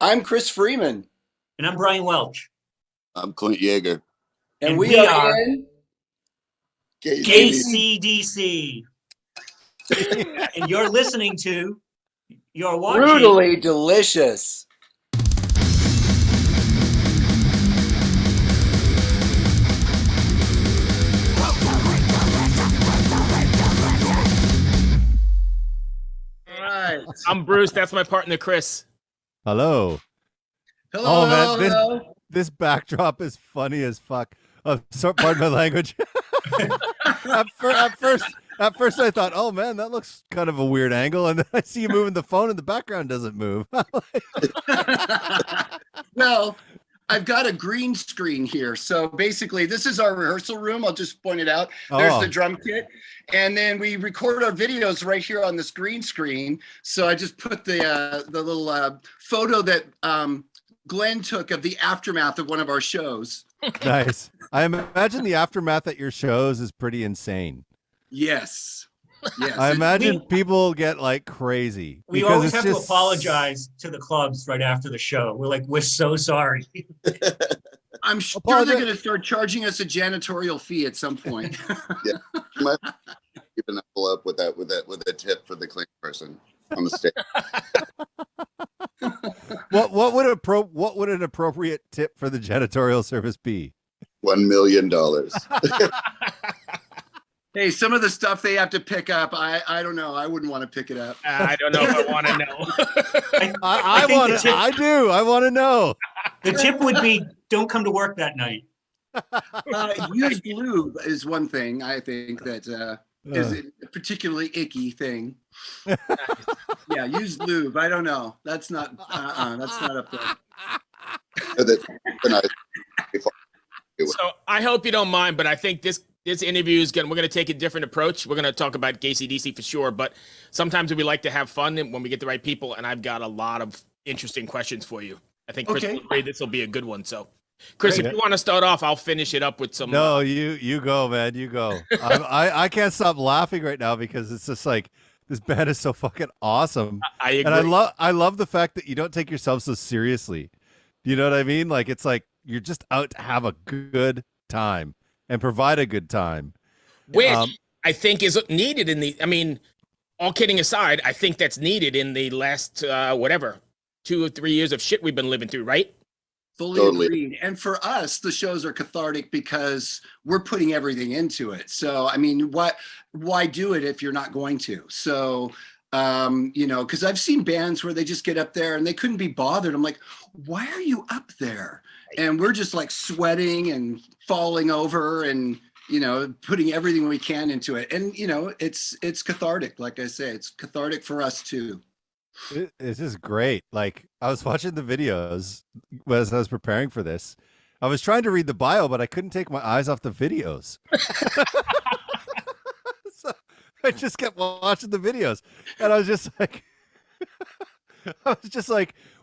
I'm Chris Freeman, And I'm Brian Welch. I'm Clint Yeager. and And we we are are in GayC. And you're listening to, you're watching. Brutally Delicious. All right. I'm Bruce. That's my partner, Chris. Hello. Hello, Oh man, hello. this backdrop is funny as fuck. Pardon my language. At first, I thought, oh man, that looks kind of a weird angle, and then I see you moving the phone, and the background doesn't move. Well, I've got a green screen here. So basically, this is our rehearsal room. I'll just point it out. There's Oh. the drum kit. And then we record our videos right here on this green screen. So I just put the little photo that Glenn took of the aftermath of one of our shows. Nice. I imagine the aftermath at your shows is pretty insane. Yes. Yes. I imagine people get like crazy. We because always it's have just... to apologize to the clubs right after the show. We're like, we're so sorry. I'm sure Apologize. they're going to start charging us a janitorial fee at some point. Yeah, you might keep an envelope with a tip for the clean person on the stage. What would an appropriate tip for the janitorial service be? $1 million. Hey, some of the stuff they have to pick up, I don't know. I wouldn't want to pick it up. I don't know if I want to know. I think want the to. tip- I do. I want to know. The tip would be, don't come to work that night. Used lube is one thing I think that is a particularly icky thing. Yeah, used lube. I don't know. That's not. That's not up there. So I hope you don't mind, but I think this interview is we're going to take a different approach. We're going to talk about GayC for sure, but sometimes we like to have fun when we get the right people, and I've got a lot of interesting questions for you. I think Chris will agree this will be a good one. So, Chris, if you want to start off, I'll finish it up with some. No, you go, man. You go. I can't stop laughing right now because it's just like this band is so fucking awesome. I agree. And I love the fact that you don't take yourself so seriously. You know what I mean? Like it's like you're just out to have a good time and provide a good time. Which I think is needed all kidding aside, I think that's needed in the last 2 or 3 years of shit we've been living through, right? Fully agreed. And for us, the shows are cathartic because we're putting everything into it. So, I mean, why do it if you're not going to? So, because I've seen bands where they just get up there and they couldn't be bothered. I'm like, why are you up there? And we're just like sweating and falling over and, putting everything we can into it. And, it's cathartic. Like I say, it's cathartic for us too. It's just great. Like I was watching the videos as I was preparing for this. I was trying to read the bio, but I couldn't take my eyes off the videos. So I just kept watching the videos, and I was just like,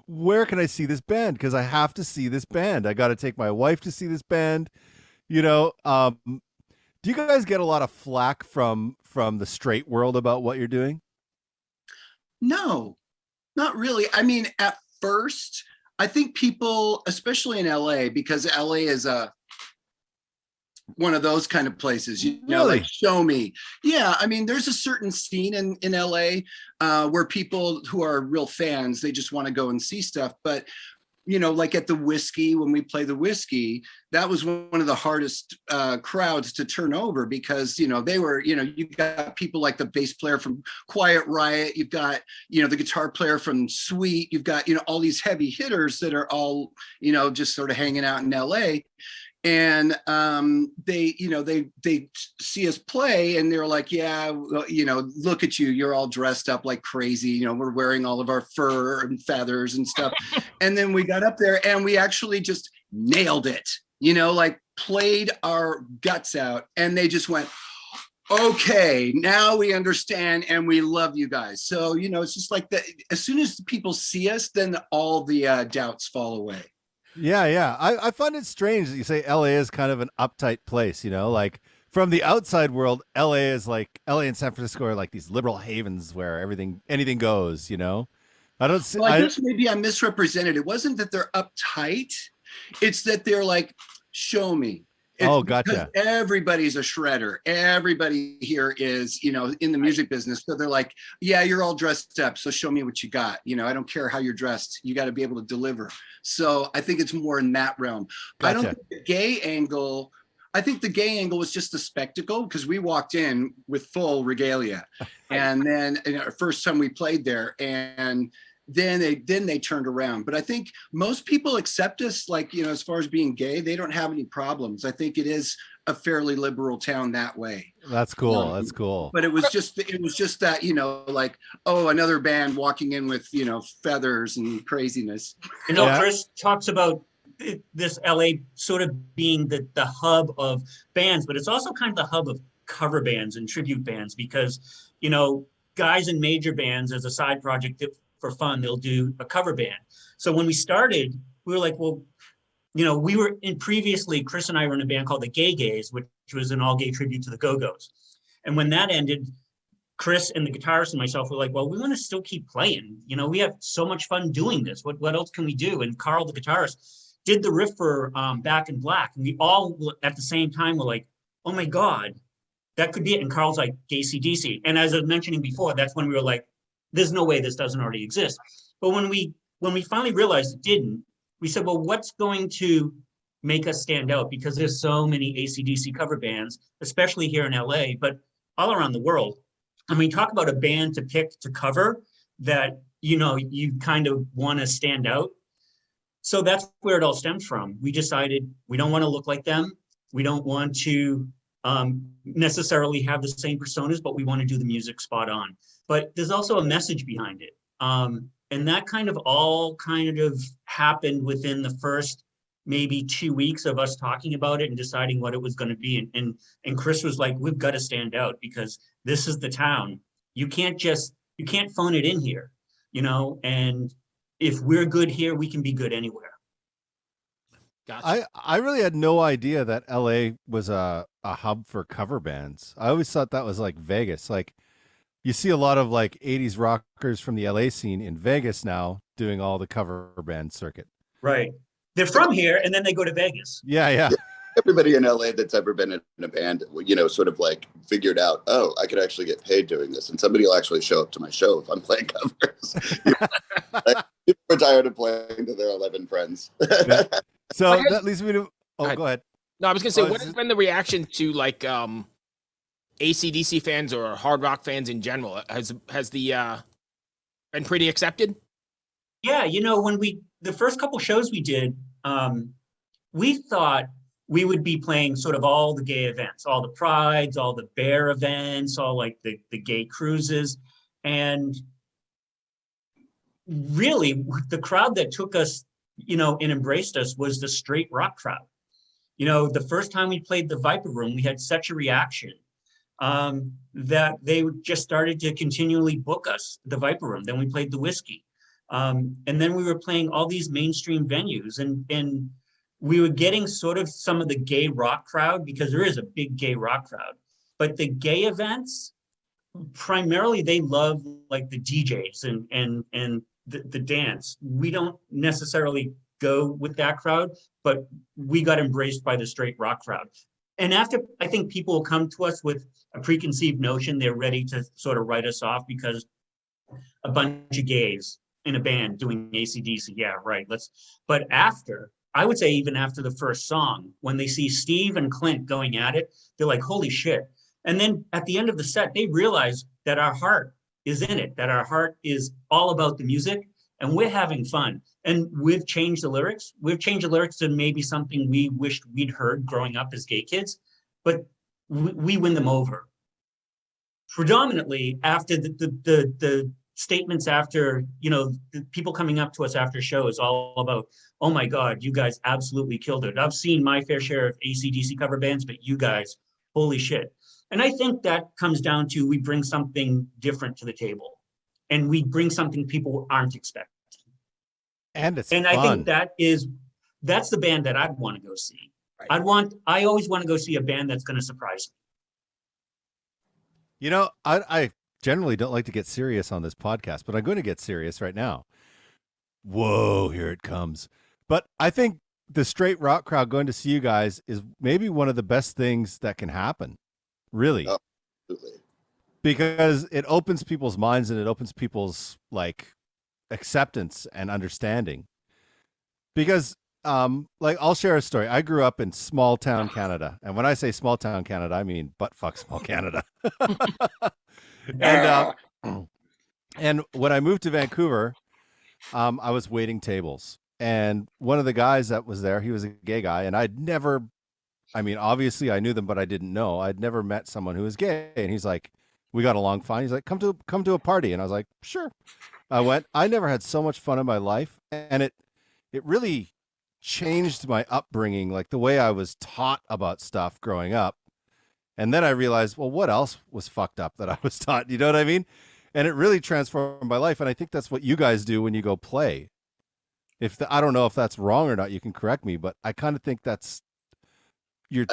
where can I see this band? Because I have to see this band. I got to take my wife to see this band. Do you guys get a lot of flack from the straight world about what you're doing? No, not really. I mean, at first, I think people, especially in LA, because LA is one of those kind of places, Really? like show me. Yeah, I mean, there's a certain scene in LA where people who are real fans, they just want to go and see stuff. But like at the Whiskey, when we play the Whiskey, that was one of the hardest crowds to turn over because, they were, you've got people like the bass player from Quiet Riot, you've got, the guitar player from Sweet, you've got, all these heavy hitters that are all, just sort of hanging out in LA. And they see us play and they're like, yeah, look at you. You're all dressed up like crazy. We're wearing all of our fur and feathers and stuff. And then we got up there and we actually just nailed it, like played our guts out. And they just went, okay, now we understand and we love you guys. So, it's just like that. As soon as people see us, then all the doubts fall away. Yeah. I find it strange that you say LA is kind of an uptight place, like from the outside world, LA and San Francisco are like these liberal havens where anything goes, I don't see. Well, I guess maybe I misrepresented. It wasn't that they're uptight. It's that they're like, show me. It's Oh, because gotcha. everybody's a shredder. Everybody here is, in the music business. So they're like, yeah, you're all dressed up. So show me what you got. I don't care how you're dressed. You got to be able to deliver. So I think it's more in that realm. I don't Gotcha. think the gay angle. I think the gay angle was just a spectacle because we walked in with full regalia. And then first time we played there, and then they turned around. But I think most people accept us, like, as far as being gay, they don't have any problems. I think it is a fairly liberal town that way. That's cool. That's cool. But it was just that, like, oh, another band walking in with, feathers and craziness. Yeah. Chris talks about this LA sort of being the hub of bands, but it's also kind of the hub of cover bands and tribute bands because, guys in major bands as a side project for fun, they'll do a cover band. So when we started, we were like, well, we were previously, Chris and I were in a band called the Gays, which was an all gay tribute to the Go-Go's. And when that ended, Chris and the guitarist and myself were like, well, we want to still keep playing. We have so much fun doing this. What else can we do? And Carl, the guitarist, did the riff for Back in Black. And we all at the same time were like, oh my God, that could be it. And Carl's like, GayC. And as I was mentioning before, that's when we were like, there's no way this doesn't already exist. But when we finally realized it didn't, we said, well, what's going to make us stand out? Because there's so many AC/DC cover bands, especially here in LA, but all around the world. I mean, talk about a band to pick to cover that, you kind of want to stand out. So that's where it all stems from. We decided we don't want to look like them. We don't want to necessarily have the same personas, but we want to do the music spot on. But there's also a message behind it. And that kind of all happened within the first maybe 2 weeks of us talking about it and deciding what it was going to be. And Chris was like, we've got to stand out because this is the town. You can't phone it in here, and if we're good here, we can be good anywhere. Gotcha. I really had no idea that LA was a hub for cover bands. I always thought that was like Vegas. Like, you see a lot of like 80s rockers from the LA scene in Vegas now doing all the cover band circuit. Right. They're from here and then they go to Vegas. Yeah. Everybody in LA that's ever been in a band, sort of like figured out, oh, I could actually get paid doing this. And somebody will actually show up to my show if I'm playing covers. People are tired of playing to their 11 friends. Yeah. So that leads me to, go ahead. No, I was going to say, what has been the reaction to like AC/DC fans or hard rock fans in general? Has the been pretty accepted? Yeah, when the first couple shows we did, we thought we would be playing sort of all the gay events, all the prides, all the bear events, all like the gay cruises. And really the crowd that took us, and embraced us was the straight rock crowd. The first time we played the Viper Room, we had such a reaction that they just started to continually book us, the Viper Room. Then we played the Whiskey. And then we were playing all these mainstream venues and we were getting sort of some of the gay rock crowd because there is a big gay rock crowd, but the gay events, primarily they love like the DJs and the dance. We don't necessarily go with that crowd, but we got embraced by the straight rock crowd. And after, I think people will come to us with a preconceived notion, they're ready to sort of write us off because a bunch of gays in a band doing AC/DC. Yeah, right. But after, I would say even after the first song, when they see Steve and Clint going at it, they're like, holy shit. And then at the end of the set, they realize that our heart is in it, that our heart is all about the music and we're having fun. And we've changed the lyrics. We've changed the lyrics to maybe something we wished we'd heard growing up as gay kids, but we win them over. Predominantly after the statements after, the people coming up to us after shows all about, oh my God, you guys absolutely killed it. I've seen my fair share of AC/DC cover bands, but you guys, holy shit. And I think that comes down to we bring something different to the table and we bring something people aren't expecting. And it's fun. I think that's the band that I'd want to go see. Right. I always want to go see a band that's going to surprise me. I generally don't like to get serious on this podcast, but I'm going to get serious right now. Whoa, here it comes. But I think the straight rock crowd going to see you guys is maybe one of the best things that can happen. Really. Oh, absolutely. Because it opens people's minds and it opens people's like acceptance and understanding. Because like I'll share a story. I grew up in small town Canada. And when I say small town Canada, I mean butt fuck small Canada. And when I moved to Vancouver, I was waiting tables. And one of the guys that was there, he was a gay guy, and obviously I knew them, but I didn't know. I'd never met someone who was gay. And he's like, we got along fine. He's like, come to a party. And I was like, sure. I went. I never had so much fun in my life. And it really changed my upbringing, like the way I was taught about stuff growing up. And then I realized, well, what else was fucked up that I was taught? You know what I mean? And it really transformed my life. And I think that's what you guys do when you go play. I don't know if that's wrong or not, you can correct me, but I kind of think that's you're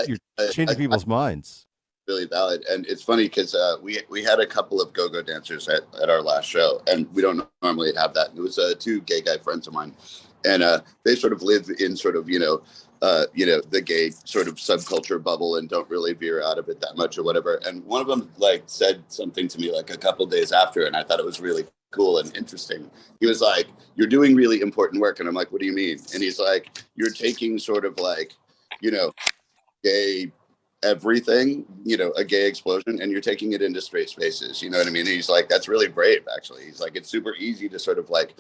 changing people's minds. Really valid. And it's funny because we had a couple of go-go dancers at our last show, and we don't normally have that. And it was two gay guy friends of mine, and they sort of live in sort of the gay sort of subculture bubble and don't really veer out of it that much or whatever. And one of them like said something to me like a couple days after, and I thought it was really cool and interesting. He was like, "You're doing really important work," and I'm like, "What do you mean?" And he's like, "You're taking sort of like, gay everything, a gay explosion, and you're taking it into straight spaces." You know what I mean? And he's like, "That's really brave, actually." He's like, "It's super easy to sort of like,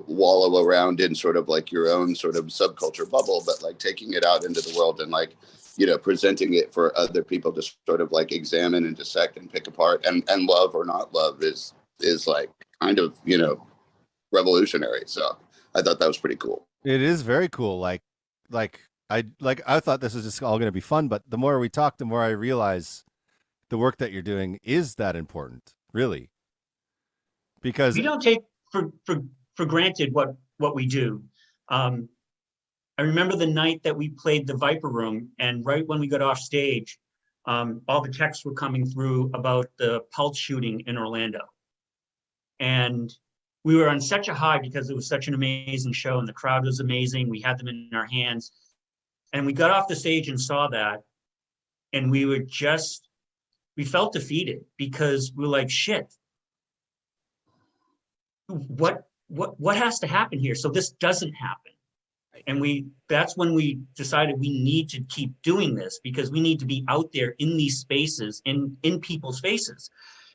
wallow around in sort of like your own sort of subculture bubble, but like taking it out into the world and like, presenting it for other people to sort of like examine and dissect and pick apart and love or not love is like kind of, revolutionary." So I thought that was pretty cool. It is very cool. I thought this was just all going to be fun, but the more we talk, the more I realize the work that you're doing is that important, really. Because we don't take for granted what we do. I remember the night that we played the Viper Room, and right when we got off stage, all the texts were coming through about the Pulse shooting in Orlando. And we were on such a high because it was such an amazing show and the crowd was amazing. We had them in our hands. And we got off the stage and saw that. And we felt defeated because we're like, shit, what has to happen here so this doesn't happen? And that's when we decided we need to keep doing this because we need to be out there in these spaces, in people's faces.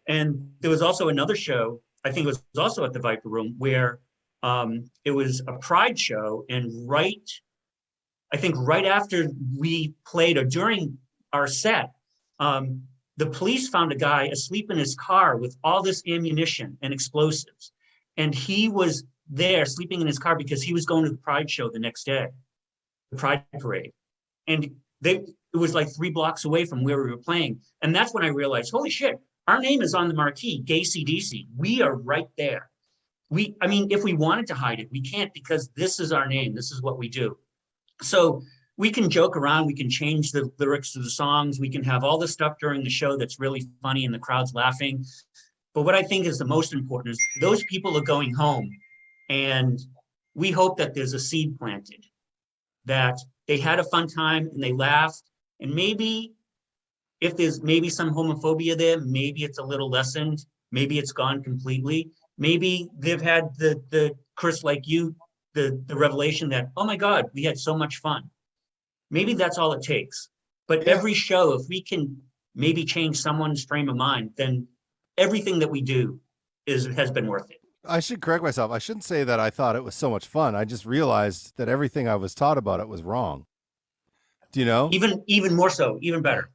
And there was also another show, I think it was also at the Viper Room, where it was a Pride show, and right after we played or during our set, the police found a guy asleep in his car with all this ammunition and explosives. And he was there sleeping in his car because he was going to the Pride show the next day, the Pride parade. And it was like 3 blocks away from where we were playing. And that's when I realized, holy shit, our name is on the marquee, GayC DC. We are right there. If we wanted to hide it, we can't because this is our name. This is what we do. So we can joke around. We can change the lyrics to the songs. We can have all this stuff during the show that's really funny and the crowd's laughing. But what I think is the most important is those people are going home, and we hope that there's a seed planted, that they had a fun time and they laughed. And maybe if there's maybe some homophobia there, maybe it's a little lessened. Maybe it's gone completely. Maybe they've had the Chris, like you, the revelation that, oh my God, we had so much fun. Maybe that's all it takes. But every show, if we can maybe change someone's frame of mind, then everything that we do has been worth it. I should correct myself. I shouldn't say that I thought it was so much fun. I just realized that everything I was taught about it was wrong. Do you know? Even more so, even better.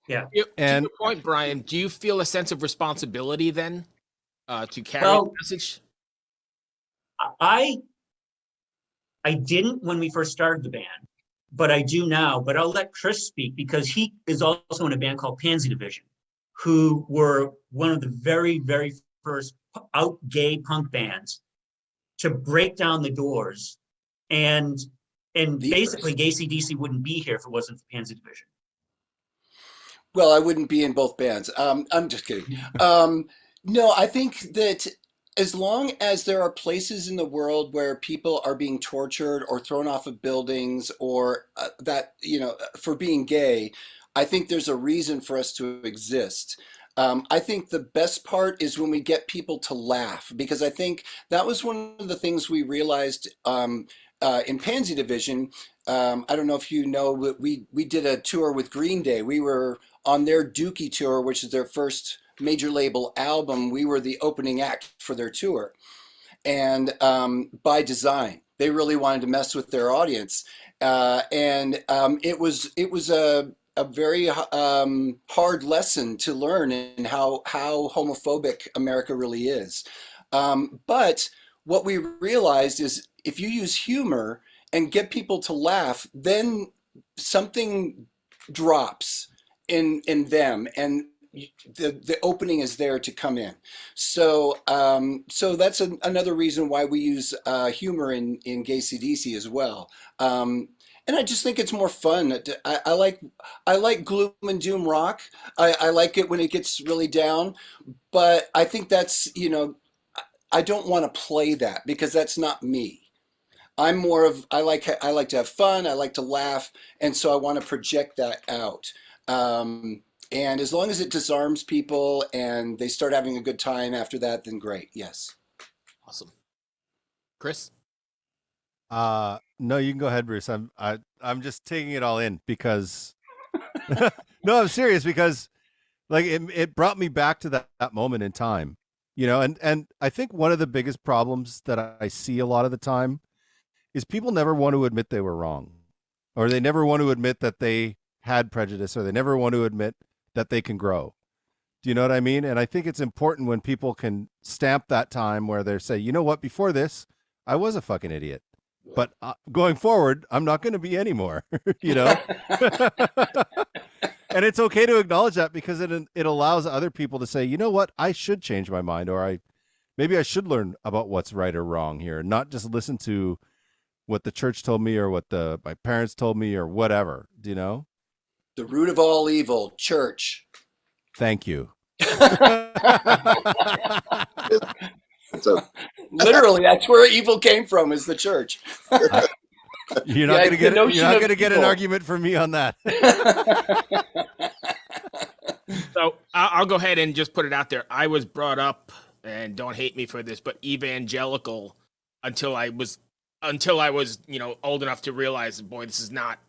Yeah. To your point, Brian, do you feel a sense of responsibility then to carry the message? I didn't when we first started the band, but I do now. But I'll let Chris speak because he is also in a band called Pansy Division, who were one of the very, very first out gay punk bands to break down the doors. And basically GayC DC wouldn't be here if it wasn't for Pansy Division. Well, I wouldn't be in both bands. I'm just kidding. No, I think that as long as there are places in the world where people are being tortured or thrown off of buildings or for being gay, I think there's a reason for us to exist. I think the best part is when we get people to laugh, because I think that was one of the things we realized in Pansy Division. I don't know if you know, but we did a tour with Green Day. We were on their Dookie tour, which is their first major label album. We were the opening act for their tour, and by design, they really wanted to mess with their audience, and it was a very hard lesson to learn in how homophobic America really is. But what we realized is if you use humor and get people to laugh, then something drops in them, and the opening is there to come in. So that's another reason why we use humor in GayC DC as well. And I just think it's more fun. I like gloom and doom rock. I like it when it gets really down, but I think that's, I don't want to play that because that's not me. I'm more of, I like to have fun. I like to laugh. And so I want to project that out. And as long as it disarms people and they start having a good time after that, then great. Yes. Awesome. Chris? No, you can go ahead, Bruce. I'm just taking it all in because no, I'm serious, because like it brought me back to that moment in time, and I think one of the biggest problems that I see a lot of the time is people never want to admit they were wrong, or they never want to admit that they had prejudice, or they never want to admit that they can grow. Do you know what I mean? And I think it's important when people can stamp that time where they say, you know what, before this, I was a fucking idiot. But going forward, I'm not going to be anymore, And it's okay to acknowledge that, because it allows other people to say, you know what, I should change my mind, or maybe I should learn about what's right or wrong here, and not just listen to what the church told me or what my parents told me or whatever, do you know? The root of all evil, church. Thank you. So Literally, that's where evil came from, is the church. You're not going to get an argument from me on that. So I'll go ahead and just put it out there. I was brought up, and don't hate me for this, but evangelical until I was, old enough to realize, boy, this is not.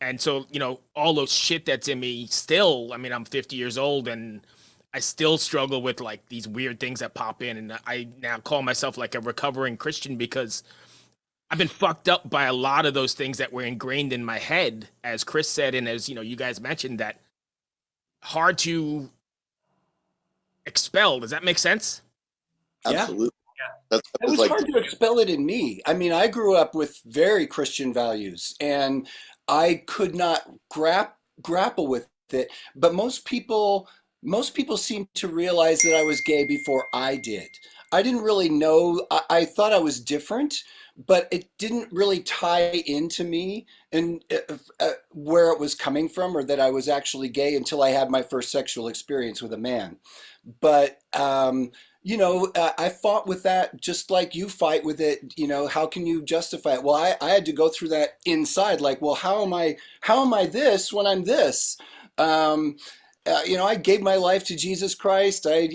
And so, all those shit that's in me still, I'm 50 years old, and I still struggle with like these weird things that pop in. And I now call myself like a recovering Christian, because I've been fucked up by a lot of those things that were ingrained in my head, as Chris said, and as you guys mentioned, that hard to expel. Does that make sense? absolutely. It was hard to expel it in me. I grew up with very Christian values, and I could not grapple with it. But most people seem to realize that I was gay before I did. I didn't really know. I thought I was different, but it didn't really tie into me and where it was coming from, or that I was actually gay, until I had my first sexual experience with a man. But I fought with that just like you fight with it. How can you justify it? Well, I had to go through that inside. Like, well, how am I this when I'm this? I gave my life to Jesus Christ. I've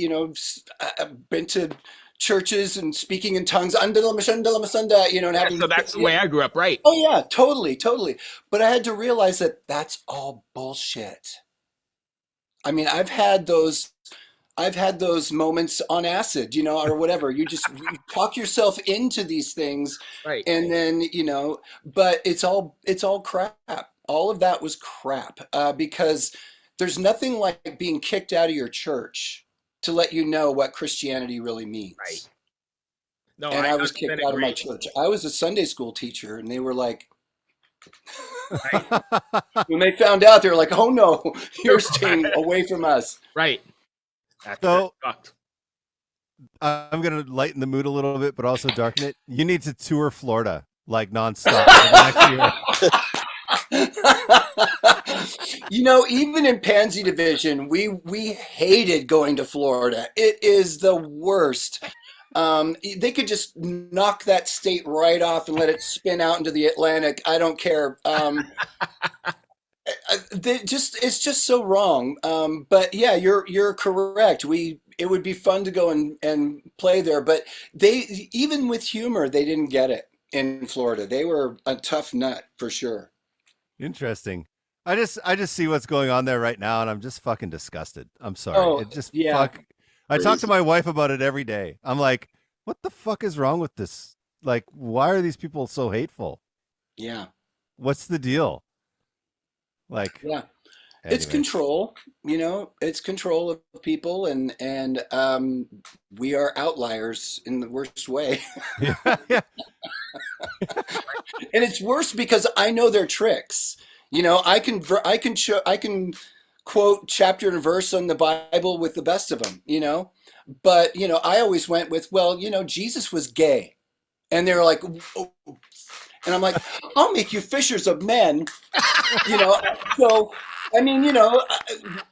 been to churches and speaking in tongues. And having, so that's the way I grew up, right? Oh yeah, totally. But I had to realize that that's all bullshit. I've had those moments on acid, or whatever. You talk yourself into these things, right? And then, but it's all crap. All of that was crap, because there's nothing like being kicked out of your church to let you know what Christianity really means. Right. No, and I was kicked out of my church. I was a Sunday school teacher, and they were like, right? When they found out, they were like, "Oh no, you're staying away from us." Right. So I'm going to lighten the mood a little bit, but also darken it. You need to tour Florida like nonstop for the next year. You know, even in Pansy Division, we hated going to Florida. It is the worst. They could just knock that state right off and let it spin out into the Atlantic. I don't care. It's just so wrong. But yeah, you're correct. It would be fun to go and play there, but they, even with humor, they didn't get it in Florida. They were a tough nut for sure. Interesting. I just see what's going on there right now, and I'm just fucking disgusted. I'm sorry. Oh, It just yeah. fuck. I talk to my wife about it every day. I'm like, what the fuck is wrong with this? Like, why are these people so hateful? Yeah. What's the deal? Like, Yeah. It's anyway. control, it's control of people, and we are outliers in the worst way. Yeah, yeah. And it's worse because I know their tricks. I can quote chapter and verse on the Bible with the best of them, but I always went with, well, Jesus was gay. And they're like, "Oh." And I'm like, I'll make you fishers of men, so I mean,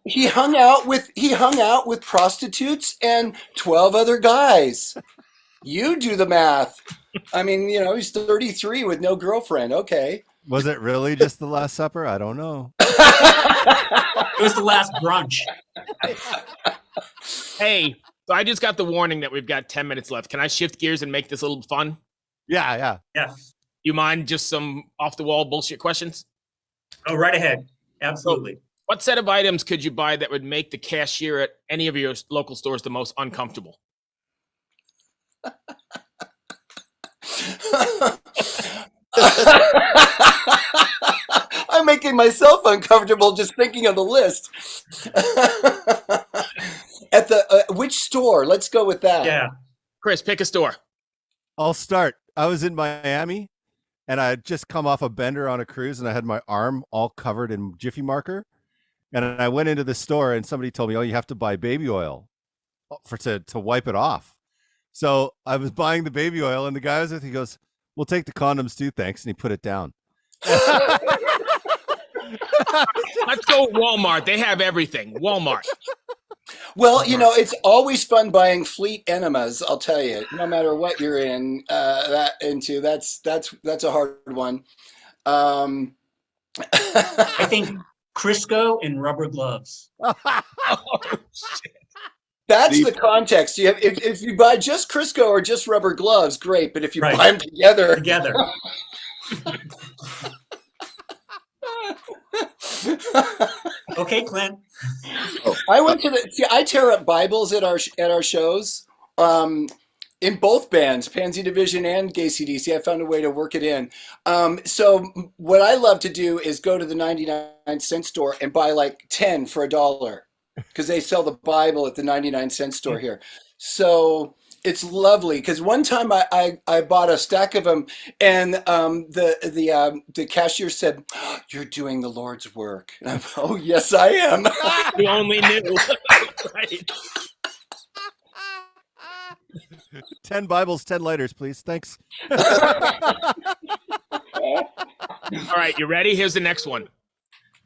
he hung out with prostitutes and 12 other guys. You do the math. I mean, he's 33 with no girlfriend. Okay. Was it really just the Last Supper? I don't know. It was the last brunch. Hey, so I just got the warning that we've got 10 minutes left. Can I shift gears and make this a little fun? Yeah, yeah. Yeah. You mind just some off the wall bullshit questions? Oh, right ahead. Absolutely. What set of items could you buy that would make the cashier at any of your local stores the most uncomfortable? I'm making myself uncomfortable just thinking of the list. At the which store? Let's go with that. Yeah. Chris, pick a store. I'll start. I was in Miami, and I had just come off a bender on a cruise, and I had my arm all covered in Jiffy marker. And I went into the store, and somebody told me, "Oh, you have to buy baby oil to wipe it off." So I was buying the baby oil, and the guy was with me, he goes, "We'll take the condoms too, thanks." And he put it down. Let's go Walmart. They have everything. Walmart. Well, it's always fun buying fleet enemas. I'll tell you, no matter what you're into, that's a hard one. I think Crisco and rubber gloves. That's the context. If you buy just Crisco or just rubber gloves, great. But if you Right. buy them together, Okay, Clint. I went to I tear up Bibles at our shows. In both bands, Pansy Division and GayC DC, I found a way to work it in. So what I love to do is go to the 99-cent store and buy like 10 for $1 because they sell the Bible at the 99-cent store here. So it's lovely because one time I bought a stack of them, and the cashier said, "You're doing the Lord's work." And I'm, "Oh yes, I am." You only knew. Right. 10 Bibles, 10 lighters, please. Thanks. All right, you ready? Here's the next one.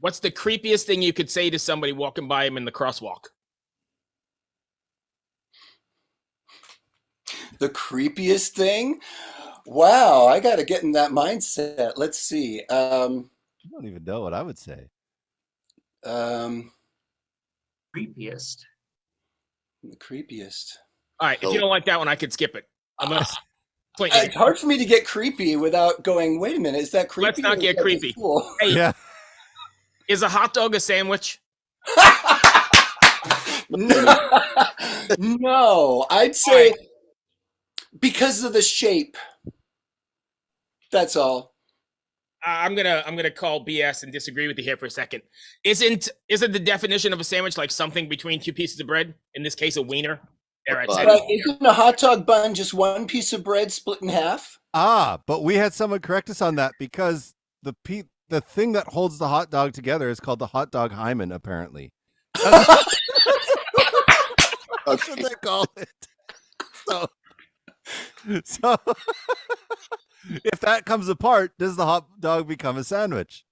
What's the creepiest thing you could say to somebody walking by him in the crosswalk? The creepiest thing? Wow, I got to get in that mindset. Let's see. I don't even know what I would say. Creepiest. The creepiest. All right, if you don't like that one, I could skip it. Unless Clint, It's hard for me to get creepy without going, wait a minute, is that creepy? Let's not get creepy. Cool? Hey, Yeah. is a hot dog a sandwich? No, I'd say because of the shape. That's all. I'm gonna call BS and disagree with you here for a second. Isn't the definition of a sandwich like something between two pieces of bread? In this case, a wiener. There, I said. But isn't a hot dog bun just one piece of bread split in half? But we had someone correct us on that because the thing that holds the hot dog together is called the hot dog hymen, apparently. That's what they call it. So if that comes apart, does the hot dog become a sandwich?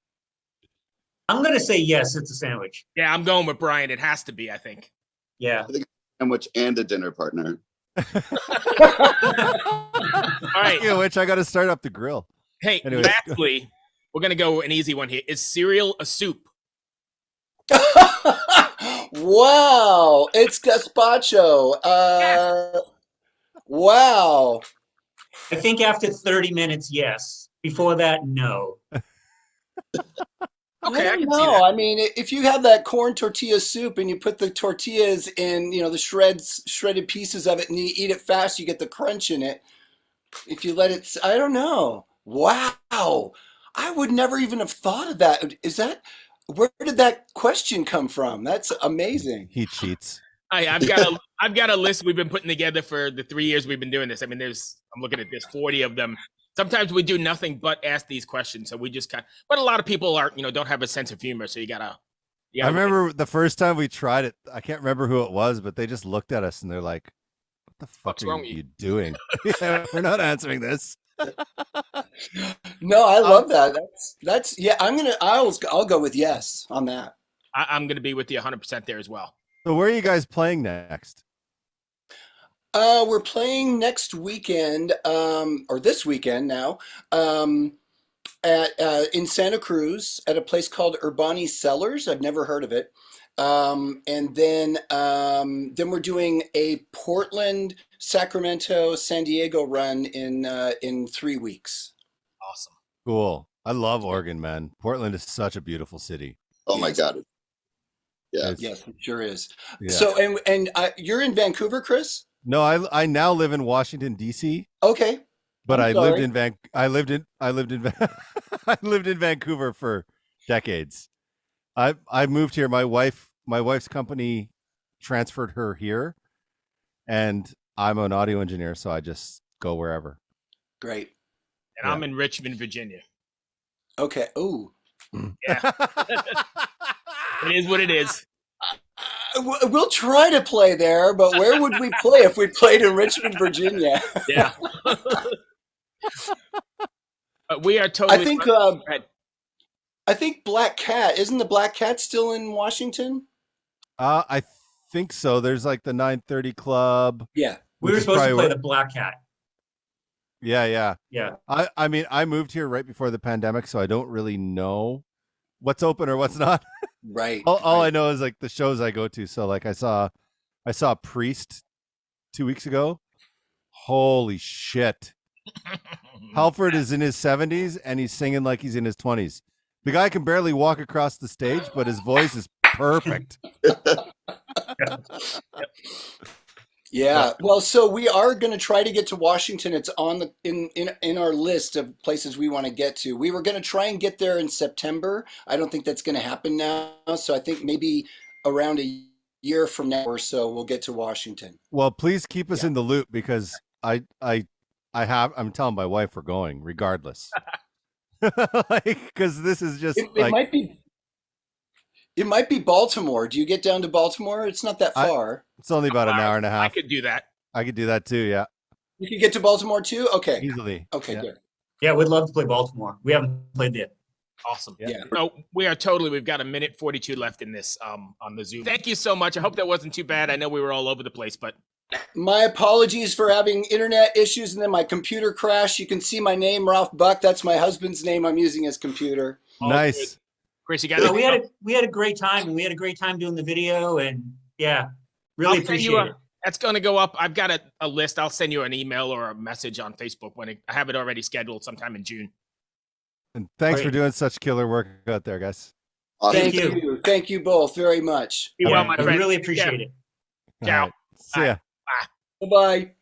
I'm going to say yes, it's a sandwich. Yeah, I'm going with Brian. It has to be, I think. Yeah. I think sandwich and a dinner partner. All right. Speaking of which, I got to start up the grill. Hey, Anyways. lastly, we're going to go an easy one here. Is cereal a soup? Wow, it's gazpacho. Wow. I think after 30 minutes, yes. Before that, no. Okay, I I don't can see know. that. I mean, if you have that corn tortilla soup and you put the tortillas in, the shredded pieces of it, and you eat it fast, you get the crunch in it. If you let it, I don't know. Wow. I would never even have thought of that. Where did that question come from? That's amazing. He cheats. I've got a list we've been putting together for the 3 years we've been doing this. I mean, I'm looking at this 40 of them. Sometimes we do nothing but ask these questions, so we just but a lot of people don't have a sense of humor, so you gotta. I remember the first time we tried it. I can't remember who it was, but they just looked at us and they're like, "What the fuck What's wrong are with you doing? Yeah, we're not answering this." No, I love that. That's yeah. I'll go with yes on that. I'm gonna be with you 100% there as well. So where are you guys playing next? We're playing next weekend, or this weekend now, at in Santa Cruz at a place called Urbani Cellars. I've never heard of it. And then we're doing a Portland, Sacramento, San Diego run in 3 weeks. Awesome. Cool. I love Oregon, man. Portland is such a beautiful city. Oh my God. Yeah. Yes, it sure is. Yeah. So and you're in Vancouver, Chris? No, I now live in Washington D.C. Okay. But I'm I sorry. lived in I lived in Vancouver for decades. I moved here. My wife's company transferred her here, and I'm an audio engineer, so I just go wherever. Great. And I'm in Richmond, Virginia. Okay. Ooh. Yeah. It is what it is. We'll try to play there, but where would we play if we played in Richmond, Virginia? Yeah. But we are totally. I think Black Cat, isn't the Black Cat still in Washington? I think so. There's like the 9:30 Club. Yeah. We were supposed to play the Black Cat. Yeah. Yeah. I mean, I moved here right before the pandemic, so I don't really know what's open or what's not. Right. All I know is like the shows I go to. So like I saw Priest 2 weeks ago. Holy shit. Halford is in his 70s and he's singing like he's in his 20s. The guy can barely walk across the stage, but his voice is perfect. Yeah. Well, so we are going to try to get to Washington. It's on in our list of places we want to get to. We were going to try and get there in September. I don't think that's going to happen now. So I think maybe around a year from now or so we'll get to Washington. Well, please keep us in the loop because I'm telling my wife we're going regardless. Because this is just it might be Baltimore. Do you get down to Baltimore? It's not that far. It's only about an hour and a half. I could do that. I could do that too. Yeah. You could get to Baltimore too? Okay. Easily. Okay, Yeah. good. Yeah, we'd love to play Baltimore. We haven't played there. Awesome. Yeah. No, we've got 1:42 left in this on the Zoom. Thank you so much. I hope that wasn't too bad. I know we were all over the place, but My apologies for having internet issues and then my computer crashed. You can see my name, Ralph Buck. That's my husband's name I'm using as computer. Nice. Good. Chris, you got No, we had a great time, and we had a great time doing the video, and yeah, really appreciate it. That's going to go up. I've got a list. I'll send you an email or a message on Facebook I have it already scheduled sometime in June. And thanks for Great. doing such killer work out there, guys. Awesome. Thank you. Thank you both very much. Be well, Yeah, my I friend. really Take care. appreciate it. Ciao. All right. See ya. Bye-bye.